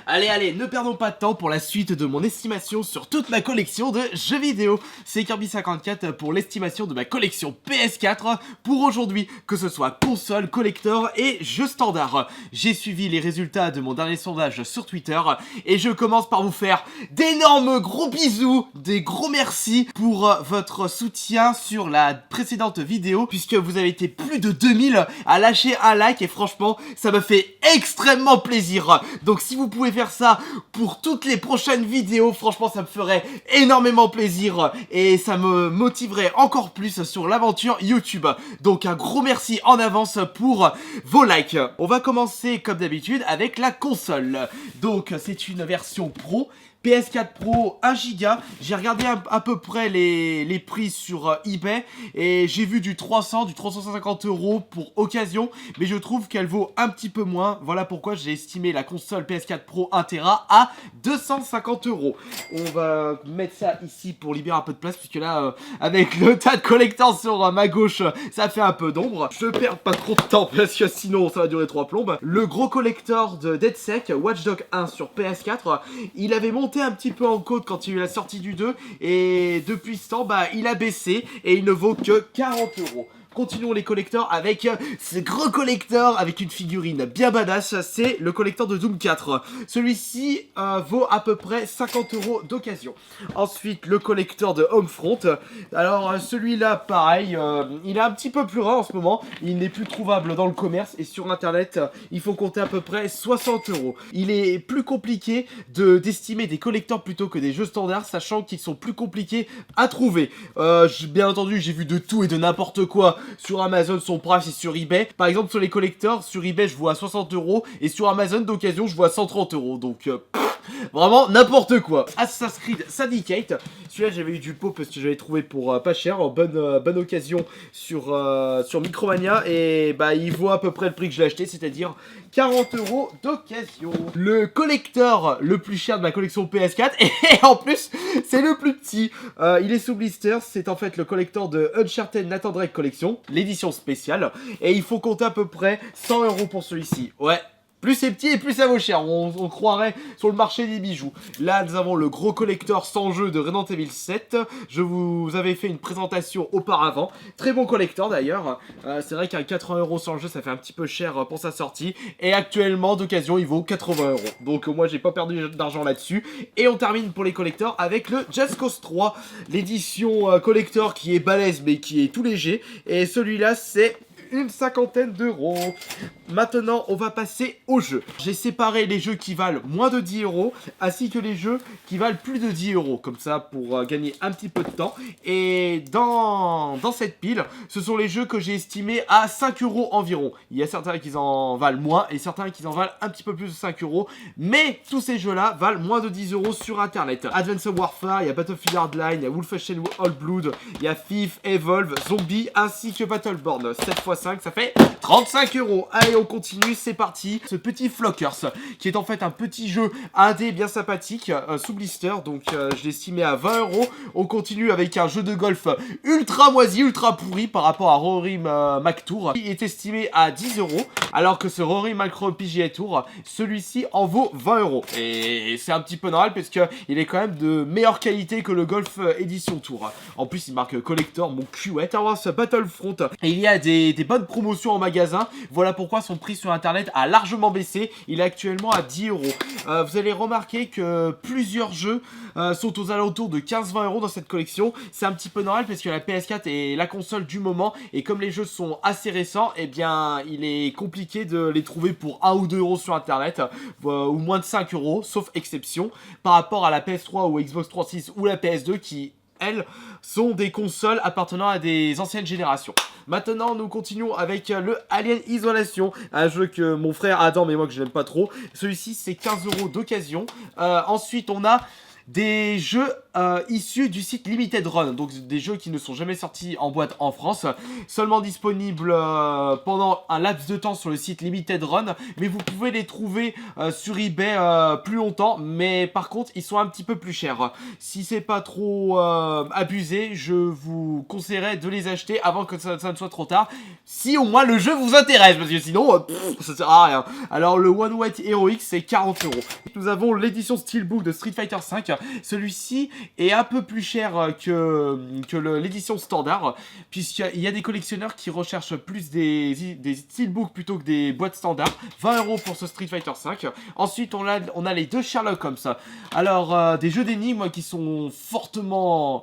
Allez, ne perdons pas de temps pour la suite de mon estimation sur toute ma collection de jeux vidéo. C'est Kirby54 pour l'estimation de ma collection PS4 pour aujourd'hui, que ce soit console, collector et jeux standard. J'ai suivi les résultats de mon dernier sondage sur Twitter et je commence par vous faire d'énormes gros bisous, des gros merci pour votre soutien sur la précédente vidéo, puisque vous avez été plus de 2000 à lâcher un like et franchement ça me fait extrêmement plaisir. Donc si vous pouvez faire ça pour toutes les prochaines vidéos, franchement ça me ferait énormément plaisir et ça me motiverait encore plus sur l'aventure YouTube. Donc un gros merci en avance pour vos likes. On va commencer comme d'habitude avec la console. Donc c'est une version Pro. PS4 Pro 1 Go, j'ai regardé à peu près les prix sur eBay et j'ai vu du 300, du 350 € pour occasion, mais je trouve qu'elle vaut un petit peu moins. Voilà pourquoi j'ai estimé la console PS4 Pro 1 Tera à 250 €. On va mettre ça ici pour libérer un peu de place, puisque là, avec le tas de collecteurs sur ma gauche, ça fait un peu d'ombre. Je perds pas trop de temps parce que sinon ça va durer 3 plombes. Le gros collector de DeadSec, Watch Dogs 1 sur PS4, il avait monté un petit peu en côte quand il y a eu la sortie du 2 et depuis ce temps il a baissé et il ne vaut que 40 €. Continuons les collectors avec ce gros collector avec une figurine bien badass, c'est le collector de Doom 4. Celui-ci vaut à peu près 50 € d'occasion. Ensuite le collector de Homefront, alors celui-là pareil, il est un petit peu plus rare en ce moment, il n'est plus trouvable dans le commerce et sur internet il faut compter à peu près 60 €. Il est plus compliqué d'estimer des collectors plutôt que des jeux standards, sachant qu'ils sont plus compliqués à trouver. Bien entendu j'ai vu de tout et de n'importe quoi. Sur Amazon, son price et sur eBay. Par exemple, sur les collectors, sur eBay, je vois 60 € et sur Amazon d'occasion, je vois 130 €. Donc, vraiment n'importe quoi. Assassin's Creed Syndicate. Celui-là, j'avais eu du pot parce que j'avais trouvé pour pas cher, en bonne occasion sur Micromania. Et il vaut à peu près le prix que je l'ai acheté, c'est-à-dire 40 € d'occasion. Le collector le plus cher de ma collection PS4, et en plus, c'est le plus petit. Il est sous blister, c'est en fait le collector de Uncharted Nathan Drake Collection, l'édition spéciale. Et il faut compter à peu près 100 € pour celui-ci. Ouais. Plus c'est petit et plus ça vaut cher, on croirait sur le marché des bijoux. Là nous avons le gros collector sans jeu de Resident Evil 7. Je vous avais fait une présentation auparavant. Très bon collector d'ailleurs. C'est vrai qu'à 80 € sans jeu ça fait un petit peu cher pour sa sortie. Et actuellement d'occasion il vaut 80 €. Donc moi j'ai pas perdu d'argent là-dessus. Et on termine pour les collectors avec le Just Cause 3. L'édition collector qui est balèze mais qui est tout léger. Et celui-là c'est une cinquantaine d'euros. Maintenant, on va passer aux jeux. J'ai séparé les jeux qui valent moins de 10 € ainsi que les jeux qui valent plus de 10 €. Comme ça, pour gagner un petit peu de temps. Et dans cette pile, ce sont les jeux que j'ai estimés à 5 € environ. Il y a certains qui en valent moins et certains qui en valent un petit peu plus de 5 €. Mais tous ces jeux-là valent moins de 10 € sur Internet. Advanced Warfare, il y a Battlefield Hardline, il y a Wolfenstein Old Blood, il y a Thief, Evolve, Zombie ainsi que Battleborn. 7 x 5, ça fait 35 €. Allez, on continue, c'est parti. Ce petit Flockers, qui est en fait un petit jeu indé bien sympathique, sous blister, donc je l'ai estimé à 20 €. On continue avec un jeu de golf ultra moisi, ultra pourri par rapport à Rory McTour, qui est estimé à 10 €, alors que ce Rory McIlroy PGA Tour, celui-ci en vaut 20 €. Et c'est un petit peu normal parce qu'il est quand même de meilleure qualité que le Golf Edition Tour. En plus, il marque collector, mon cul. Ouais, Star Wars Battlefront. Et il y a des bonnes promotions en magasin. Voilà pourquoi son prix sur internet a largement baissé. Il est actuellement à 10 €. Vous allez remarquer que plusieurs jeux sont aux alentours de 15-20 € dans cette collection. C'est un petit peu normal parce que la PS4 est la console du moment. Et comme les jeux sont assez récents, eh bien il est compliqué de les trouver pour 1 ou 2 € sur internet. Ou moins de 5 €, sauf exception. Par rapport à la PS3 ou Xbox 360 ou la PS2 qui, elles, sont des consoles appartenant à des anciennes générations. Maintenant, nous continuons avec le Alien Isolation, un jeu que mon frère adore mais moi que je n'aime pas trop. Celui-ci, c'est 15 € d'occasion. Ensuite, on a des jeux issus du site Limited Run, donc des jeux qui ne sont jamais sortis en boîte en France, seulement disponibles pendant un laps de temps sur le site Limited Run, mais vous pouvez les trouver sur eBay plus longtemps, mais par contre ils sont un petit peu plus chers. Si c'est pas trop abusé, je vous conseillerais de les acheter avant que ça ne soit trop tard, si au moins le jeu vous intéresse, parce que sinon ça sert à rien. Alors le One White Heroic c'est 40 €. Nous avons l'édition Steelbook de Street Fighter V. Celui-ci est un peu plus cher que l'édition standard, puisqu'il y a des collectionneurs qui recherchent plus des Steelbooks plutôt que des boîtes standards. 20 € pour ce Street Fighter V. Ensuite on a les deux Sherlock Holmes. Alors des jeux d'énigmes qui sont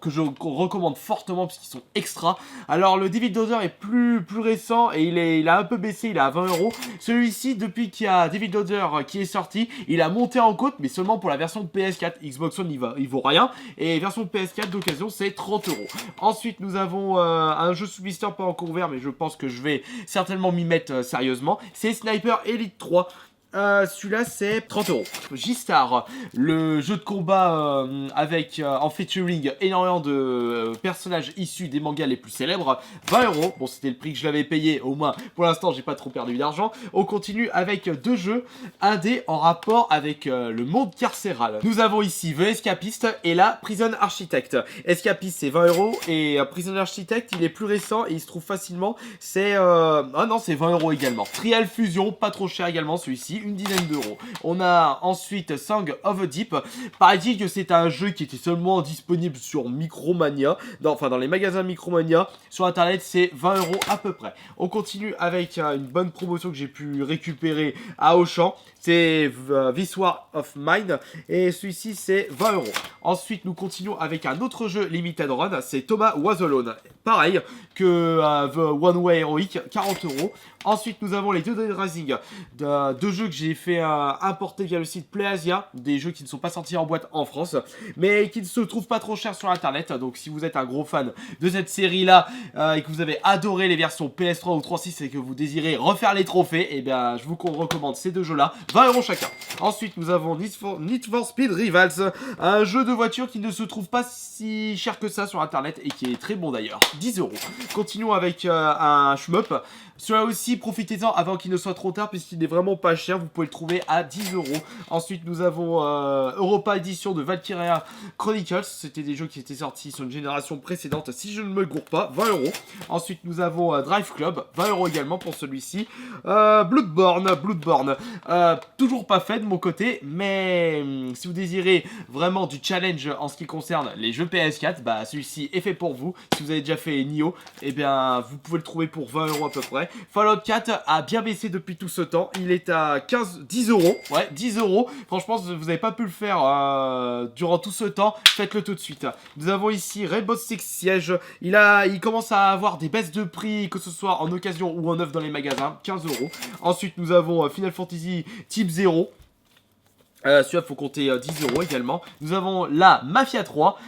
que je recommande fortement puisqu'ils sont extra. Alors le David Loader est plus récent et il a un peu baissé, il est à 20 €. Celui-ci, depuis qu'il y a David Loader qui est sorti, il a monté en côte, mais seulement pour la version PS4. Xbox One il vaut rien, et version PS4 d'occasion c'est 30 €. Ensuite nous avons un jeu sous blister pas encore ouvert, mais je pense que je vais certainement m'y mettre sérieusement. C'est Sniper Elite 3. Celui-là c'est 30 €. J-Star, le jeu de combat avec en featuring énormément de personnages issus des mangas les plus célèbres, 20 €. Bon, c'était le prix que je l'avais payé, au moins pour l'instant j'ai pas trop perdu d'argent. On continue avec deux jeux indés en rapport avec le monde carcéral. Nous avons ici The Escapist et la Prison Architect. Escapist c'est 20 € et Prison Architect il est plus récent et il se trouve facilement, c'est ah non, c'est 20 € également. Trial Fusion, pas trop cher également celui-ci, une dizaine d'euros. On a ensuite Song of the Deep. Paraît-il que c'est un jeu qui était seulement disponible sur Micromania, enfin dans les magasins Micromania. Sur internet c'est 20 € à peu près. On continue avec une bonne promotion que j'ai pu récupérer à Auchan. C'est This War of Mine et celui-ci c'est 20 €. Ensuite nous continuons avec un autre jeu Limited Run, c'est Thomas Was Alone. Pareil que The One Way Heroic, 40 €. Ensuite nous avons les deux Dead Rising, deux jeux que j'ai fait importer via le site PlayAsia, des jeux qui ne sont pas sortis en boîte en France, mais qui ne se trouvent pas trop chers sur internet. Donc si vous êtes un gros fan de cette série là et que vous avez adoré les versions PS3 ou 3.6 et que vous désirez refaire les trophées, et bien je vous recommande ces deux jeux là, 20 € chacun. Ensuite nous avons Need for Speed Rivals, un jeu de voiture qui ne se trouve pas si cher que ça sur internet et qui est très bon d'ailleurs, 10 €. Continuons avec un shmup. Celui-là aussi, profitez-en avant qu'il ne soit trop tard puisqu'il n'est vraiment pas cher, vous pouvez le trouver à 10 €. Ensuite nous avons Europa Edition de Valkyria Chronicles, c'était des jeux qui étaient sortis sur une génération précédente si je ne me gourre pas, 20 €. Ensuite nous avons Drive Club, 20 € également pour celui-ci. Bloodborne, toujours pas fait de mon côté, mais si vous désirez vraiment du challenge en ce qui concerne les jeux PS4, bah celui-ci est fait pour vous. Si vous avez déjà fait Nioh, et bien vous pouvez le trouver pour 20 € à peu près. Fallout 4 a bien baissé depuis tout ce temps, il est à 10 €, ouais 10 €, franchement si vous n'avez pas pu le faire durant tout ce temps, faites-le tout de suite. Nous avons ici Rainbow Six Siege, il commence à avoir des baisses de prix, que ce soit en occasion ou en neuf dans les magasins, 15 €. Ensuite nous avons Final Fantasy Type 0. Celui-là faut compter 10 € également. Nous avons la Mafia 3.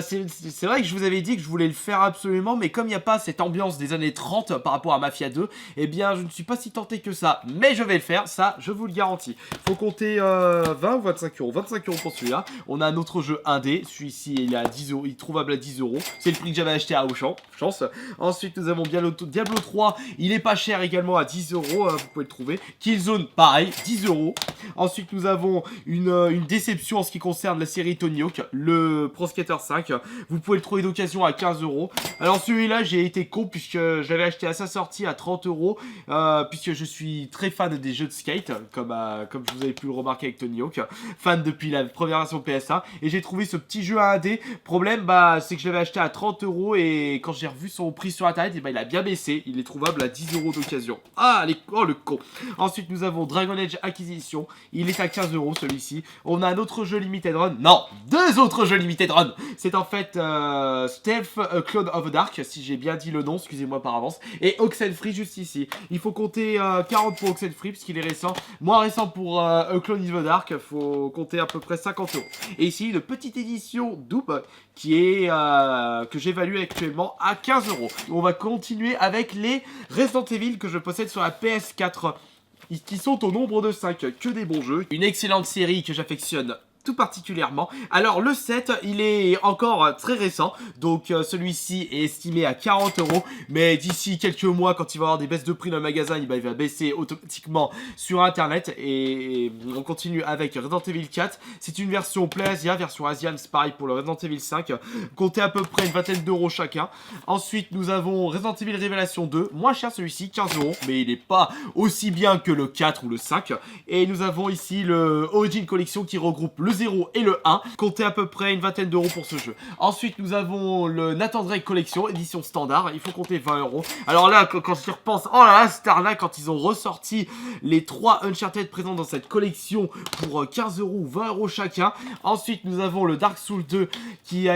C'est vrai que je vous avais dit que je voulais le faire absolument, mais comme il n'y a pas cette ambiance des années 30 par rapport à Mafia 2, eh bien je ne suis pas si tenté que ça, mais je vais le faire, ça je vous le garantis. Faut compter 20 ou 25 €, 25 € pour celui-là. On a un autre jeu indé, celui-ci il est à 10 €, il est trouvable à 10 €, c'est le prix que j'avais acheté à Auchan, chance. Ensuite nous avons Diablo 3, il est pas cher également à 10 €, vous pouvez le trouver. Killzone pareil, 10 €. Ensuite nous avons une déception en ce qui concerne la série Tony Hawk, le Pro Skater 5. Vous pouvez le trouver d'occasion à 15 €. Alors celui-là, j'ai été con puisque je l'avais acheté à sa sortie à 30 €, puisque je suis très fan des jeux de skate, comme je vous avais pu le remarquer avec Tony Hawk, fan depuis la première version PS1, et j'ai trouvé ce petit jeu à 1D. Problème, c'est que je l'avais acheté à 30 € et quand j'ai revu son prix sur internet, il a bien baissé. Il est trouvable à 10 € d'occasion. Ah, oh le con. Ensuite, nous avons Dragon Age Acquisition. Il est à 15 € celui-ci. On a un autre jeu Limited Run. Non, deux autres jeux Limited Run. C'est en fait Stealth Clone of the Dark, si j'ai bien dit le nom, excusez-moi par avance. Et Oxenfree juste ici. Il faut compter 40 pour Oxenfree puisqu'il est récent. Moins récent pour Clone of the Dark. Il faut compter à peu près 50 €. Et ici, une petite édition double qui est que j'évalue actuellement à 15 €. On va continuer avec les Resident Evil que je possède sur la PS4. Qui sont au nombre de 5, que des bons jeux. Une excellente série que j'affectionne tout particulièrement. Alors le set, il est encore très récent, donc celui-ci est estimé à 40 €, mais d'ici quelques mois, quand il va y avoir des baisses de prix dans le magasin, il va baisser automatiquement sur internet. Et on continue avec Resident Evil 4, c'est une version PlayAsia, version Asian, c'est pareil pour le Resident Evil 5, comptez à peu près une vingtaine d'euros chacun. Ensuite nous avons Resident Evil Révélation 2, moins cher celui-ci, 15 €, mais il n'est pas aussi bien que le 4 ou le 5. Et nous avons ici le Origin Collection qui regroupe le 0 et le 1, comptez à peu près une vingtaine d'euros pour ce jeu. Ensuite nous avons le Nathan Drake Collection, édition standard, il faut compter 20 €. Alors là, quand j'y repense, oh là là, cette arnaque, quand ils ont ressorti les 3 Uncharted présents dans cette collection pour 15 € ou 20 € chacun. Ensuite nous avons le Dark Souls 2 qui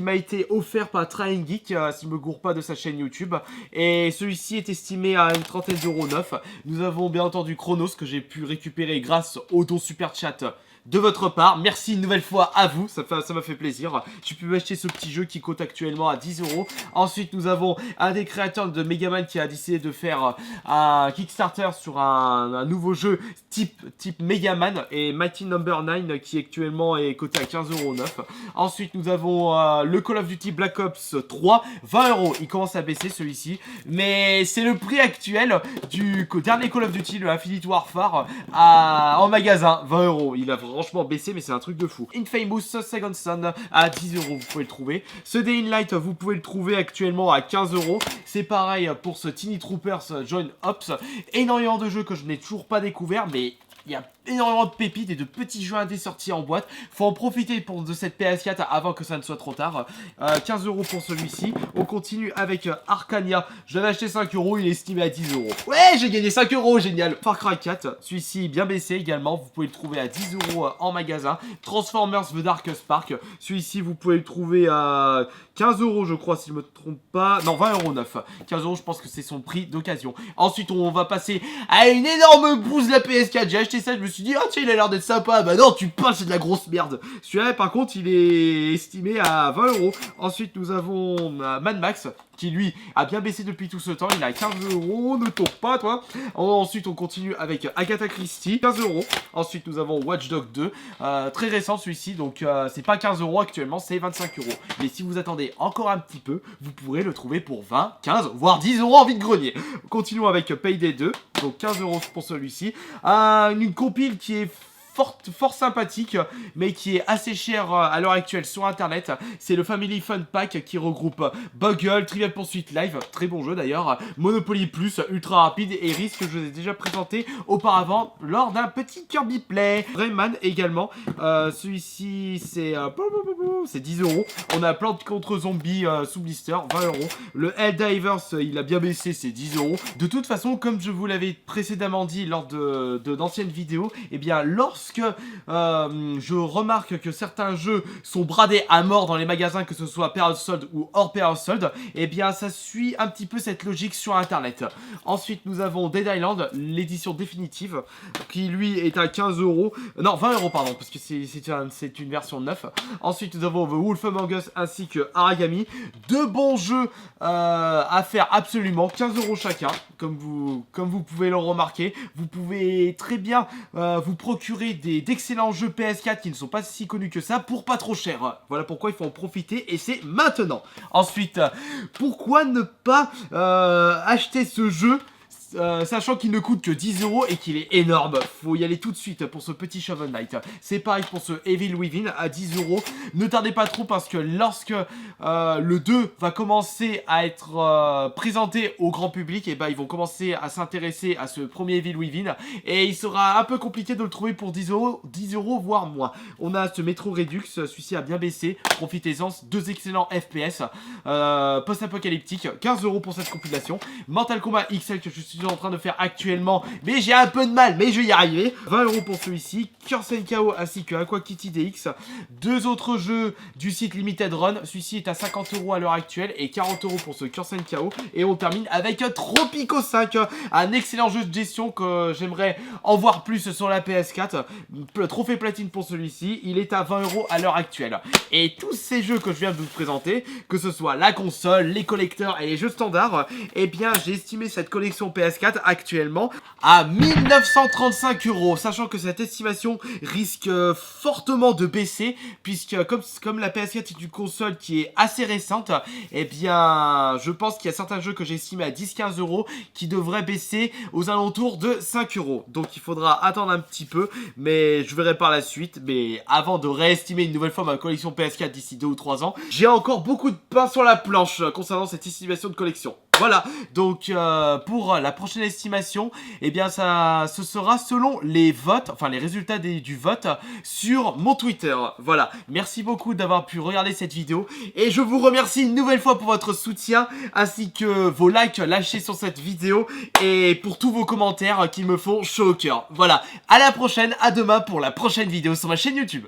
m'a été offert par Trying Geek, si je me gourre pas, de sa chaîne YouTube, et celui-ci est estimé à une trentaine d'euros neuf. Nous avons bien entendu Chronos que j'ai pu récupérer grâce au don super chat de votre part. Merci une nouvelle fois à vous, ça m'a fait plaisir. J'ai pu m'acheter ce petit jeu qui coûte actuellement à 10 €. Ensuite nous avons un des créateurs de Megaman qui a décidé de faire un Kickstarter sur un nouveau jeu type Megaman, et Mighty Number 9 qui actuellement est coté à 15 € neuf. Ensuite nous avons le Call of Duty Black Ops 3, 20 €, il commence à baisser celui-ci, mais c'est le prix actuel du dernier Call of Duty, le Infinite Warfare, en magasin, 20 €. Il a franchement baissé, mais c'est un truc de fou. Infamous Second Son à 10 €, vous pouvez le trouver. Ce Day in Light, vous pouvez le trouver actuellement à 15 €. C'est pareil pour ce Tiny Troopers Join Ops. Énormément de jeux que je n'ai toujours pas découvert, mais il y a énormément de pépites et de petits jeux indés sortis en boîte. Faut en profiter de cette PS4 avant que ça ne soit trop tard. 15 € pour celui-ci. On continue avec Arcania. Je l'avais acheté 5 €, il est estimé à 10 €. Ouais, j'ai gagné 5 €, génial. Far Cry 4, celui-ci bien baissé également. Vous pouvez le trouver à 10 € en magasin. Transformers The Dark Spark, celui-ci vous pouvez le trouver à 15 € je crois, si je me trompe pas. Non, 20 € neuf. 15 € je pense que c'est son prix d'occasion. Ensuite on va passer à une énorme bouse de la PS4. J'ai acheté ça, je me suis dit, ah tiens, il a l'air d'être sympa. Bah non, tu penses, c'est de la grosse merde. Celui-là par contre il est estimé à 20 €. Ensuite nous avons Mad Max, qui lui a bien baissé depuis tout ce temps, il est à 15 €, ne tombe pas toi. Ensuite on continue avec Agatha Christie, 15 €. Ensuite nous avons Watch Dogs 2, très récent celui-ci, donc c'est pas 15 € actuellement, c'est 25 €. Mais si vous attendez encore un petit peu, vous pourrez le trouver pour 20, 15, voire 10 € en vide-grenier. Continuons avec Payday 2, donc 15 € pour celui-ci. Une compile qui est fort sympathique, mais qui est assez cher à l'heure actuelle sur internet. C'est le Family Fun Pack qui regroupe Bugle, Trivial Pursuit Live, très bon jeu d'ailleurs, Monopoly Plus, ultra rapide, et Risk que je vous ai déjà présenté auparavant lors d'un petit Kirby Play. Rayman également, celui-ci c'est 10 €. On a Plante contre Zombie sous blister, 20 €. Le Helldivers, il a bien baissé, c'est 10 €. De toute façon, comme je vous l'avais précédemment dit lors d'anciennes vidéos, et bien lorsque je remarque que certains jeux sont bradés à mort dans les magasins, que ce soit période solde ou hors période solde, et bien ça suit un petit peu cette logique sur internet. Ensuite nous avons Dead Island, l'édition définitive, qui lui est à 15 €, non 20 € pardon, parce que c'est une version 9. Ensuite nous avons The Wolf Among Us ainsi que Aragami, deux bons jeux à faire absolument, 15 € chacun, comme vous pouvez le remarquer. Vous pouvez très bien vous procurer d'excellents jeux PS4 qui ne sont pas si connus que ça pour pas trop cher. Voilà pourquoi il faut en profiter, et c'est maintenant. Ensuite, pourquoi ne pas acheter ce jeu sachant qu'il ne coûte que 10 € et qu'il est énorme? Faut y aller tout de suite pour ce petit Shovel Knight. C'est pareil pour ce Evil Within à 10 €. Ne tardez pas trop, parce que lorsque le 2 va commencer à être présenté au grand public, et ben ils vont commencer à s'intéresser à ce premier Evil Within, et il sera un peu compliqué de le trouver pour 10 €, voire moins. On a ce Metro Redux, celui-ci a bien baissé, profitez-en, deux excellents FPS post-apocalyptique, 15 € pour cette compilation. Mortal Kombat XL que je suis en train de faire actuellement, mais j'ai un peu de mal, mais je vais y arriver. 20 € pour celui-ci, Curse and Chaos ainsi que Aqua Kitty DX. Deux autres jeux du site Limited Run, celui-ci est à 50 € à l'heure actuelle et 40 € pour ce Curse and Chaos. Et on termine avec Tropico 5, un excellent jeu de gestion que j'aimerais en voir plus sur la PS4. Le trophée platine pour celui-ci, il est à 20 € à l'heure actuelle. Et tous ces jeux que je viens de vous présenter, que ce soit la console, les collecteurs et les jeux standards, eh bien j'ai estimé cette collection PS4 PS4 actuellement à 1935 €, sachant que cette estimation risque fortement de baisser, puisque comme la PS4 est une console qui est assez récente, eh bien je pense qu'il y a certains jeux que j'ai estimés à 10-15 € qui devraient baisser aux alentours de 5 €. Donc il faudra attendre un petit peu, mais je verrai par la suite. Mais avant de réestimer une nouvelle fois ma collection PS4 d'ici 2 ou 3 ans, j'ai encore beaucoup de pain sur la planche concernant cette estimation de collection. Voilà, donc pour la prochaine estimation, eh bien ce sera selon les votes, enfin les résultats du vote sur mon Twitter. Voilà, merci beaucoup d'avoir pu regarder cette vidéo et je vous remercie une nouvelle fois pour votre soutien ainsi que vos likes lâchés sur cette vidéo et pour tous vos commentaires qui me font chaud au cœur. Voilà, à la prochaine, à demain pour la prochaine vidéo sur ma chaîne YouTube.